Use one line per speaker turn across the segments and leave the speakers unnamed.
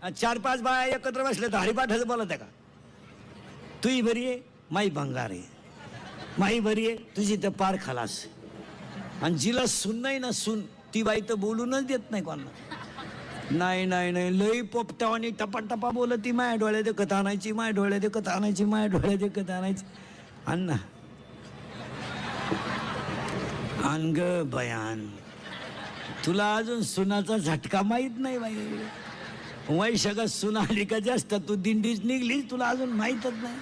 4-5 बाया एकत्र बसले तर हरिपाठाचं बोलत आहे का? तुही बरी आहे, माई भंगार आहे, माई बरी आहे, तुझी तर पार खलास. आणि जिला सून नाही ना, सून ती बाई तर बोलूनच देत नाही कोणाला. नाही नाही नाही, लई पोपटावानी टपाटपा बोलत ती, माया डोळ्यात एकत आणायची, माया डोळ्यात एकत आणायची, माया डोळ्यात एकत आणायची. अण्णा आण ग बयान, तुला अजून सुनाचा झटका माहित नाही बाई. वैशाखात सुना आली का जास्त तू दिंडीच निघलीस, तुला अजून माहीतच नाही.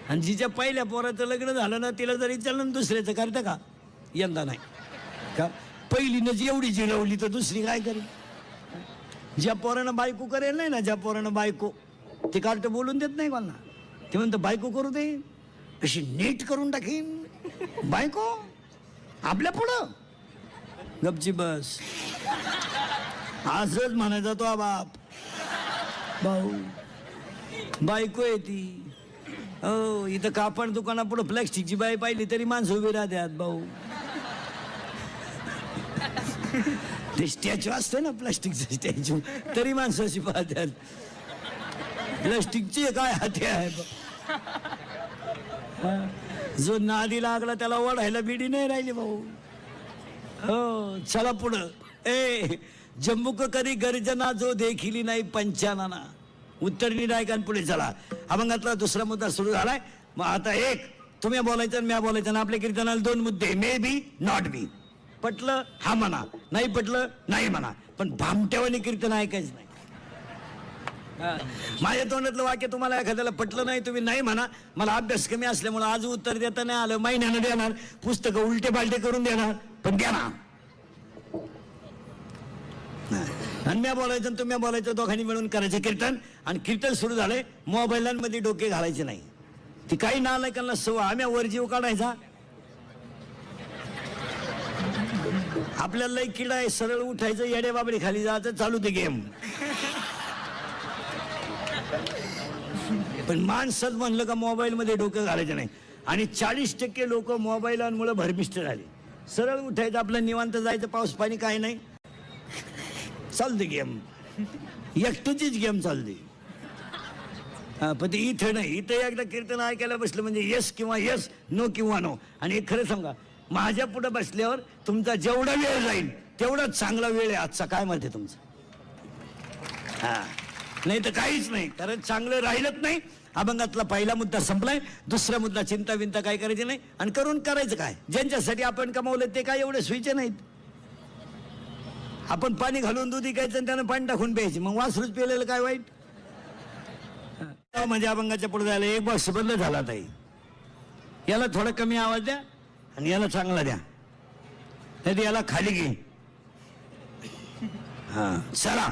आणि जिच्या पहिल्या पोराचं लग्न झालं ना, तिला जरी विचारलं दुसऱ्याचं करतं का? यंदा नाही का? पहिलीनंच एवढी जिरवली तर दुसरी काय करेल? ज्या पोरानं बायको करेल नाही ना, ज्या पोरानं बायको, ते कार्ट बोलून देत नाही कोणाला. ते म्हणतं बायको करू दे, अशी नीट करून टाकीन बायको आपल्या पुढं. गपची बस, असंच म्हणायचा तो बाप. भाऊ बायको आहे ती. हो, इथं कापड दुकानापुढं प्लॅस्टिकची बाई पाहिली तरी माणसं उभी राहतात भाऊ. ते स्टॅच्यू असतं ना, प्लास्टिकचं स्टॅच्यू, तरी माणसं अशी पाहतात. प्लास्टिकची काय हाती आहे. जो नादी लागला त्याला ओढायला बिडी नाही राहिली भाऊ. हो, चला पुढं. जम्मूक कधी गर्जना जो देखिली नाही पंचानाना. उत्तरनी नायकान पुढे चला. अभंगातला दुसरा मुद्दा सुरू झालाय. मग आता एक तुम्ही बोलायचं आणि म्या बोलायचं, आणि आपल्या कीर्तनाला 2 मुद्दे, मे बी नॉट बी. पटलं हा म्हणा, नाही पटलं नाही म्हणा, पण भामट्यावानी कीर्तन ऐकायचं नाही. माझ्या तोंडातलं वाक्य तुम्हाला एखाद्याला पटलं नाही, तुम्ही नाही म्हणा. मला अभ्यास कमी असल्यामुळे आज उत्तर देता नाही आलं. महिन्यानं देणार, पुस्तकं उलटे पालटे करून देणार, पण द्या ना. आणि म्या बोलायचं आणि तुम्ही बोलायचं, दोघांनी मिळून करायचं कीर्तन. आणि कीर्तन सुरू झालंय, मोबाईलांमध्ये डोके घालायचे नाही. ती काही नालायकांना सवय, आम्ही वर जीव काढायचा. आपल्याला लई किडा आहे, सरळ उठायचं, येडे बाबडी खाली जायचं, चालू ते गेम. पण माणसात म्हणलं का मोबाईल मध्ये डोकं घालायचं नाही. आणि 40% लोक मोबाईलमुळे भरमिष्ट झाले. सरळ उठायचं, आपलं निवांत जायचं, पाऊस पाणी काही नाही, चालते गेम, एकट्याचीच गेम चालते. पण ते इथं नाही. इथं एकदा कीर्तन ऐकायला बसलं म्हणजे येस किंवा येस, नो किंवा नो. आणि खरं सांगा, माझ्या पुढे बसल्यावर तुमचा जेवढा वेळ जाईल तेवढा चांगला वेळ आहे आजचा. काय म्हणते तुमचं? हा, नाही तर काहीच नाही, कारण चांगलं राहिलंच नाही. अभंगातला पहिला मुद्दा संपलाय. दुसरा मुद्दा, चिंता विंता काय करायची नाही. आणि करून करायचं काय? ज्यांच्यासाठी आपण कमावलं ते काय एवढे सुईचे नाहीत. आपण पाणी घालून दूध विकायचं आणि त्यानं पाणी टाकून प्यायचे, मग वासरूच पिलेलं काय वाईट? म्हणजे अभंगाच्या पुढे जायला एक बस बदल झाला ताई. याला थोडा कमी आवाज द्या आणि याला चांगला द्या, नाही याला खाली घे. हा, चला.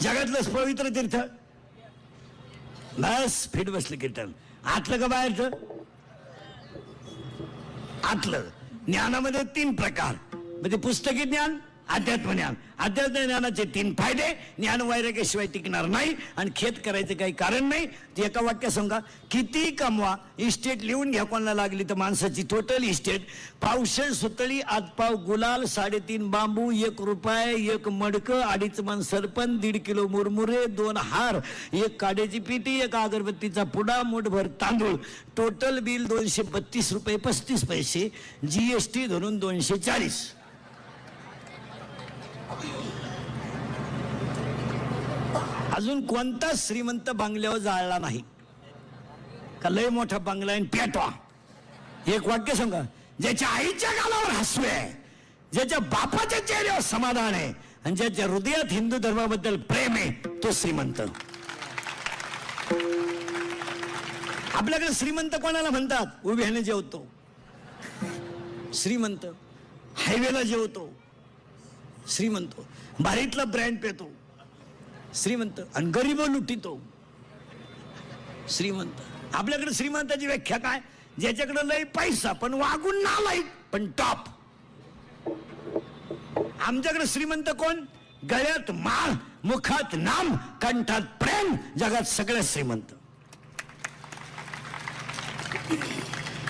जगातलंच पवित्र तीर्थ, बस फिट बसलं कीर्तन. आतलं का बाहेरचं? आतलं. ज्ञानामध्ये 3 प्रकार, म्हणजे पुस्तकी ज्ञान, अध्यात्म ज्ञान. अध्यात्म ज्ञानाचे 3 फायदे. ज्ञान वैराग्याशिवाय टिकणार नाही आणि खेत करायचं काही कारण नाही. ते एका वाक्यात सांगा, किती कमवा, इस्टेट लिहून घ्या कोणाला लागली तर माणसाची टोटल इस्टेट. पावशे सुतळी, आतपाव गुलाल, 3.5 बांबू, 1 रुपये, 1 मडकं, 2.5 मन सरपण, 1.5 किलो मुरमुरे, 2 हार, 1 काड्याची पिटी, 1 अगरबत्तीचा पुडा, मुठभर तांदूळ. टोटल बिल 232 रुपये 35 पैसे. GST धरून 240. अजून कोणता श्रीमंत बंगल्यावर जाळला नाही का? लय मोठा बंगला आहे पेटवा. एक वाक्य सांगा, ज्याच्या आईच्या गालावर हसू आहे, ज्याच्या बापाच्या चेहऱ्यावर समाधान आहे, आणि ज्याच्या हृदयात हिंदू धर्माबद्दल प्रेम आहे, तो श्रीमंत. आपल्याकडे श्रीमंत कोणाला म्हणतात? उभ्याने जेवतो श्रीमंत, हायवेला जेवतो श्रीमंत, बारीतला ब्रँड पेतो श्रीमंत, आणि गरीब लुटितो श्रीमंत. आपल्याकडे श्रीमंताची व्याख्या काय? ज्याच्याकडे लय पैसा पण वागून नालायक पण टॉप. आमच्याकडे श्रीमंत कोण? गळ्यात माळ, मुखात नाम, कंठात प्रेम, जगात सगळ्यात श्रीमंत.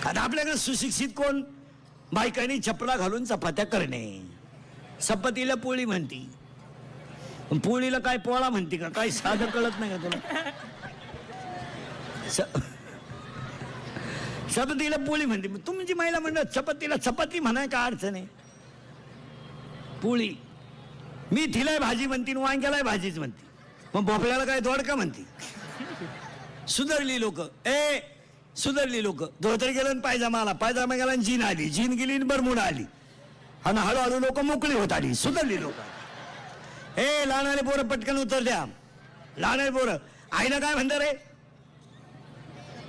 आता आपल्याकडे सुशिक्षित कोण? बायकांनी चपला घालून चपात्या करणे, चपातीला पोळी म्हणती, पण पोळीला काय पोळा म्हणते का? काय साधं कळत नाही का तुला? चपातीला पोळी म्हणते, तुमची महिला म्हणलं चपातीला चपाती म्हणाय का अडचण आहे? पोळी. मी थिलाय भाजी म्हणते, वांग्यालाय भाजीच म्हणते, मग भोपळ्याला काय दोडका म्हणते? सुधारली लोक, सुधारली लोक. धोतर गेलं आणि पायजामा गेला आणि जीन आली, जीन गेली आणि बरमुडा आली, आणि हळूहळू लोक मोकळी होत आली. सुधारली लोक. लहानाले पोरं पटकन उत्तर द्या. लहानाले पोरं आईला काय म्हणता रे?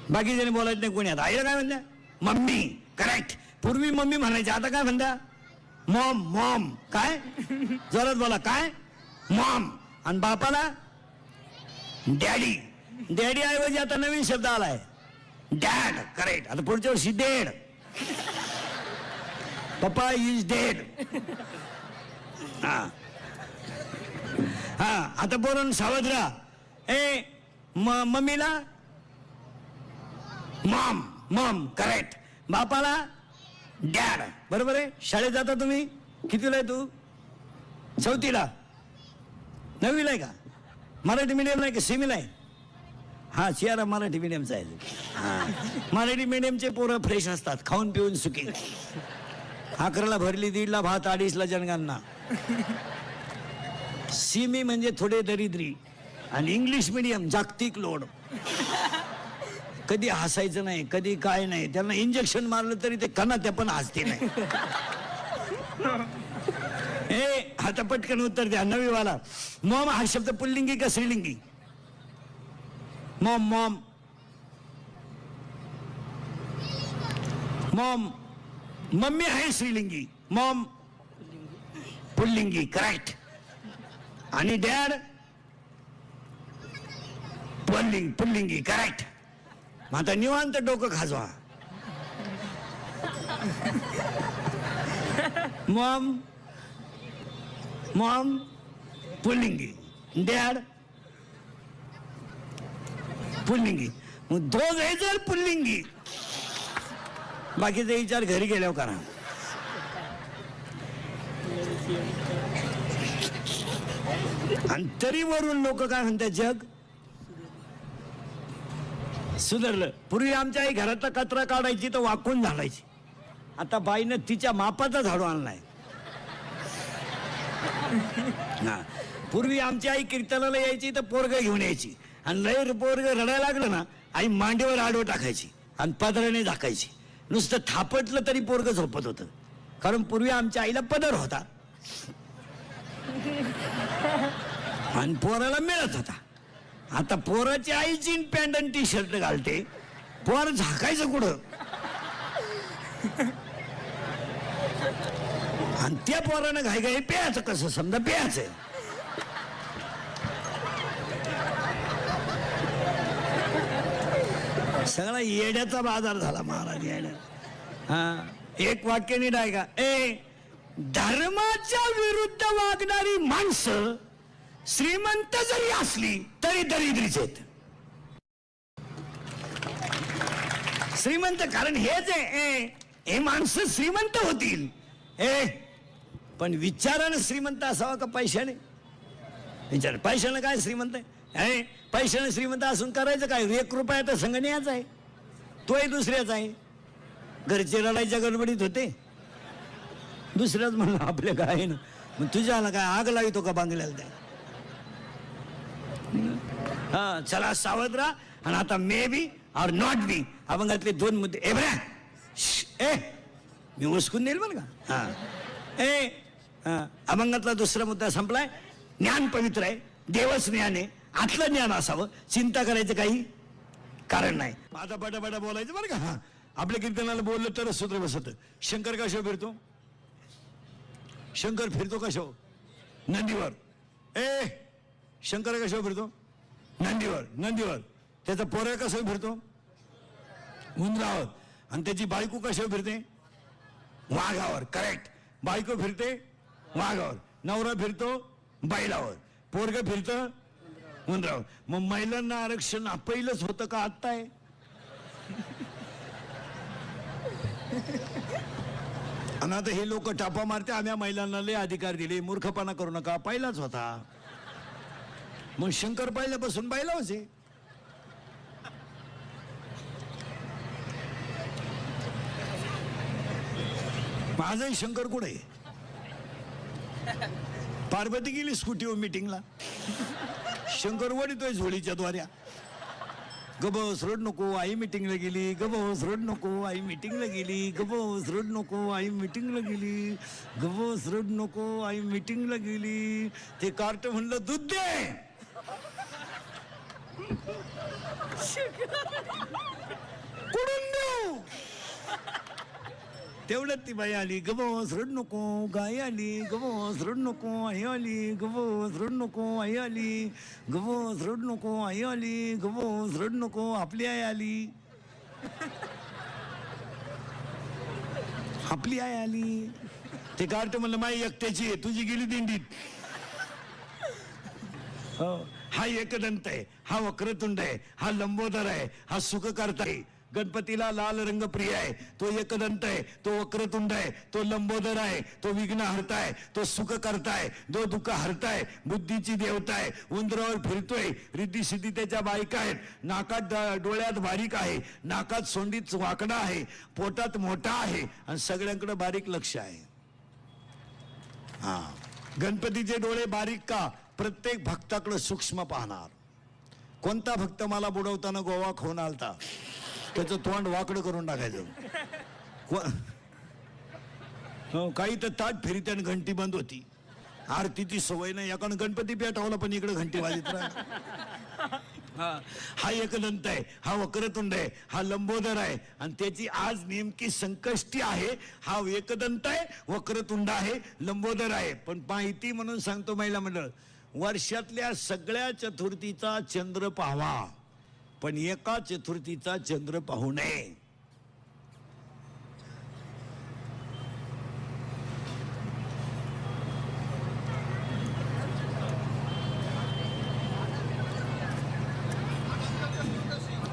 बाकीच्याने बोलायचं नाही कोणी. आता आईला काय म्हणता? मम्मी. करेक्ट. पूर्वी मम्मी म्हणायची, आता काय म्हणता? मॉम. मॉम. काय? जोरात बोला. काय? मॉम. आणि बापाला डॅडी. डॅडी ऐवजी आता नवीन शब्द आलाय, डॅड. करेक्ट. आता पुढच्या वर्षी डेड. पप्पा इज डेड. हा हा. आता पोरण सावध राहा. मम्मीला मॉम. मॉम. करेक्ट. बापाला डॅड. बरोबर आहे. शाळेत जाता तुम्ही? कितीला आहे तू? 4थीला? 9वीला आहे का? मराठी मीडियम नाही का सेमीला आहे? हा, चियारा मराठी मीडियमचा आहे. हा, मराठी मीडियमचे पोरं फ्रेश असतात, खाऊन पिऊन सुखी. 11ला भरली, 1:30ला भात, 2:30ला जनगणना. सीमी म्हणजे थोडे दरिद्री, आणि इंग्लिश मीडियम जागतिक लोड. कधी हसायचं नाही, कधी काय नाही. त्यांना इंजेक्शन मारलं तरी ते कना त्या पण हसते नाही. आता पटकन उत्तर द्या. 9वीवाला. मॉम हा शब्द पुल्लिंगी का स्त्रीलिंगी? मॉम. मॉम. मॉम. मम्मी आहे स्त्रीलिंगी, मॉम पुल्लिंगी. करेक्ट. आणि डॅड पुल्लिंगी. करेक्ट. मग आता निवांत डोकं खाजवा. मॉम. मॉम पुल्लिंगी, डॅड पुल्लिंगी. मग दोघ आहे जर पुल्लिंगी, बाकीचा विचार घरी गेल्यावर करा. आणि तरी वरून लोक काय म्हणतात? जग सुधारलं. पूर्वी आमच्या आई घरातला कचरा काढायची तर वाकून झाडायची. आता बाईनं तिच्या मापाचा झाडू आणलाय. ना, पूर्वी आमची आई कीर्तनाला यायची तर पोरग घेऊन यायची, आणि लय पोरग रडायला लागलं ना, आई मांडीवर आडवं टाकायची आणि पदराने झाकायची. नुसतं थापटलं तरी पोरग झोपत होतं, कारण पूर्वी आमच्या आईला पदर होता आणि पोराला मिळत होता. आता पोराची आई जीन पॅन्ट आणि टी शर्ट घालते, पोर झाकायचं कुठं? आणि त्या पोरानं घाई प्यायचं कसं? समजा प्यायचं. सगळा येड्याचा बाजार झाला महाराज. येड्या. हा, एक वाक्य नीट आहे का? धर्माच्या विरुद्ध वागणारी माणसं श्रीमंत जरी असली तरी दरिद्रीच आहेत. श्रीमंत, कारण हेच आहे, हे माणसं श्रीमंत होतील, पण विचारानं श्रीमंत असावा का पैशाने? विचार. पैशानं काय श्रीमंत आहे? पैशाने श्रीमंत असून करायचं काय? 1 रुपया तर संगणीयाचा आहे, तोही दुसऱ्याचा आहे. घरचे रडायच्या गडबडीत होते, दुसऱ्याच म्हणलं आपल्या काय ना, मग तुझ्याला काय आग लावितो का बांगल्याला? त्या हा, चला सावध राहा. आणि आता मे बी और नॉट बी अभंगातले 2 मुद्दे. मी उचकून देईल बरं का? हा, अभंगातला दुसरा मुद्दा संपलाय. ज्ञान पवित्र आहे, देवच ज्ञान आहे, आतलं ज्ञान असावं, चिंता करायचं काही कारण नाही. आता बटाबटा बोलायचं बरं का? हा, आपल्या कीर्तनाला बोललं तरच सूत्र बसत. शंकर कशा फिरतो? शंकर फिरतो कशा? नंदीवर. शंकर कशा फिरतो? नंदीवर. त्याचा पोरं कसं फिरतो? उंदरावर. आणि त्याची बायको कशावर फिरते? वाघावर. करेक्ट. बायको फिरते वाघावर, नवरा फिरतो बैलावर, पोरग फिरतं उंदरावर. मग महिलांना आरक्षण पहिलंच होतं का आत्ता आहे? आणि आता हे लोक टापा मारते, आम्ही महिलांना लय अधिकार दिले, मूर्खपणा करू नका. पहिलाच होता मग शंकर पहिल्यापासून पहिला होते. माझाही शंकर कुठे? पार्वती गेली स्कूटीवर मीटिंगला, शंकर वडितोय झोळीच्या द्वाऱ्या. गबस रड नको आई मीटिंगला गेली, गबस रड नको आई मीटिंगला गेली, गबस रड नको आई मीटिंगला गेली, गबस रड नको आई मीटिंगला गेली. ते कार्ट म्हणलं दूध दे, कुठून देऊ? तेवढ्यात ती बाई आली, गबस रड नको गाय आली, गबस रड नको आई आली, गबस रड नको आई आली, गबस रड नको आई आली, गबस रड नको आपली आई आली, आपली आई आली. ते कार्ट म्हणलं माई एकट्याची आहे, तुझी गेली दिंडीत. हा एकदंत आहे, हा वक्रतुंड आहे, हा लंबोदर आहे, हा सुखकर्ता आहे. गणपतीला लाल रंग प्रिय आहे. तो एकदंत आहे, तो वक्रतुंड आहे, तो लंबोदर आहे, तो विघ्न हरताय, तो सुख करताय, तो दुःख हरताय, बुद्धीची देवता आहे. उंदरावर फिरतोय, रिद्धी सिद्धी त्याच्या बायका आहेत. नाकात डोळ्यात बारीक आहे, नाकात सोंडीत वाकडा आहे, पोटात मोठा आहे आणि सगळ्यांकडे बारीक लक्ष आहे. हा, गणपतीचे डोळे बारीक का? प्रत्येक भक्ताकडे सूक्ष्म पाहणार. कोणता भक्त मला बुडवताना गोवा खाऊन आलता, त्याचं तोंड वाकडं करून टाकायचं. काही तर ताट फिरीत आणि घंटी बंद होती. आरतीची सवय नाही, याकडे गणपती पेटवला पण इकडे घंटी वाजत राह. हा एकदंत आहे, हा वक्रतुंड आहे, हा लंबोदर आहे आणि त्याची आज नेमकी संकष्टी आहे. हा एकदंत आहे, वक्रतुंड आहे, लंबोदर आहे. पण माहिती म्हणून सांगतो महिला मंडळ, वर्षातल्या सगळ्या चतुर्थीचा चंद्र पाहावा, पण एका चतुर्थीचा चंद्र पाहू नये.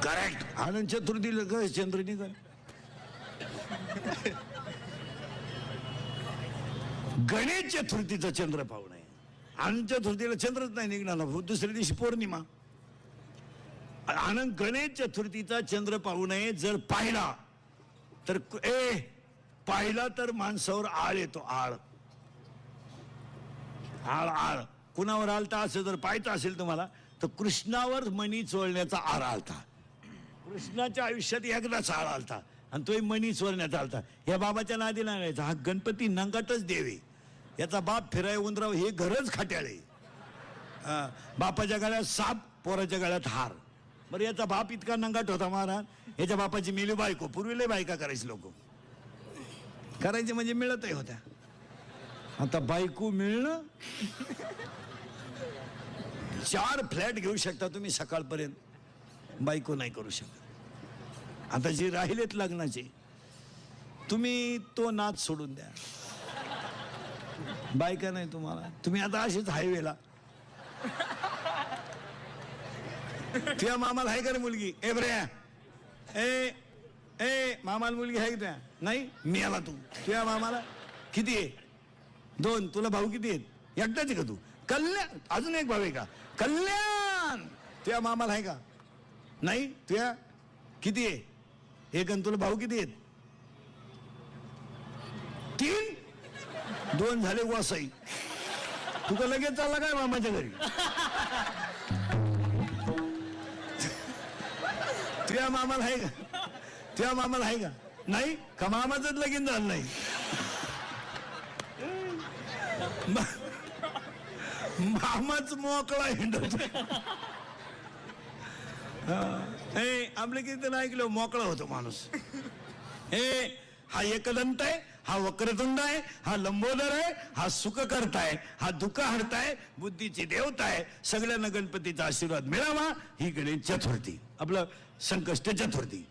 करेक्ट. आनंद चतुर्थीला काय चंद्र निघाल. गणेश चतुर्थीचा चंद्र पाहू नये. आनंद चतुर्थीला चंद्रच नाही निघणार, दुसऱ्या दिवशी पौर्णिमा. आनंद गणेश चतुर्थीचा चंद्र पाहू नये. जर पाहिला तर पाहिला तर माणसावर आळ येतो. आळ आळ आळ कुणावर आलता असं जर पाहायचं असेल तुम्हाला तर कृष्णावर मणी चोळण्याचा आळ आलता. कृष्णाच्या आयुष्यात एकदाच आळ आलता आणि तो मणी चोळण्याचा आलता. या बाबाच्या नादी लागायचा. हा गणपती नंगाटच देवे, याचा बाप फिराय उंदराव, हे घरच खाट्याळे. बापाच्या गळ्यात साप, पोराच्या गळ्यात हार. बरं, याचा बाप इतका नंगाट होता महाराज, याच्या बापाची मिली बायको. पूर्वी लय बायका करायची, लोक करायचे म्हणजे मिळतही होत्या. आता बायको मिळणं, 4 फ्लॅट घेऊ शकता तुम्ही सकाळपर्यंत, बायको नाही करू शकत. आता जे राहिलेत लग्नाचे, तुम्ही तो नाच सोडून द्या, बायका नाही तुम्हाला. तुम्ही आता असेच हायवेला, तुझ्या मामाला आहे का रे मुलगी? ए बऱ्या, ए मामाला मुलगी आहे का? नाही. मी आला. तुझ्या मामाला किती आहे? 2. तुला भाऊ किती आहेत? एकटाच आहे का तू? कल्याण. अजून एक भाऊ आहे का? कल्याण. तुझ्या मामाला आहे का? नाही. तुझ्या किती आहे? 1. आणि तुला भाऊ किती आहेत? 3. 2 झाले. वासाई. तू का लगेच चालला काय मामाच्या घरी? तुझ्या मामाला आहे का? तुझ्या मामाला आहे का? नाही. का मामाचंच लगीन झालं नाही? मामाच मोकळा हिंडत. आपल्या किती नाही ऐकलं, मोकळा होतो माणूस. हा एकदंत आहे, हा वक्रतुंड आहे, हा लंबोदर आहे, हा सुख करताय, हा दुःख हरताय, बुद्धीची देवता आहे. सगळ्यांना गणपतीचा आशीर्वाद मिळावा. ही गणेश चतुर्थी, आपलं संकष्ट चतुर्थी.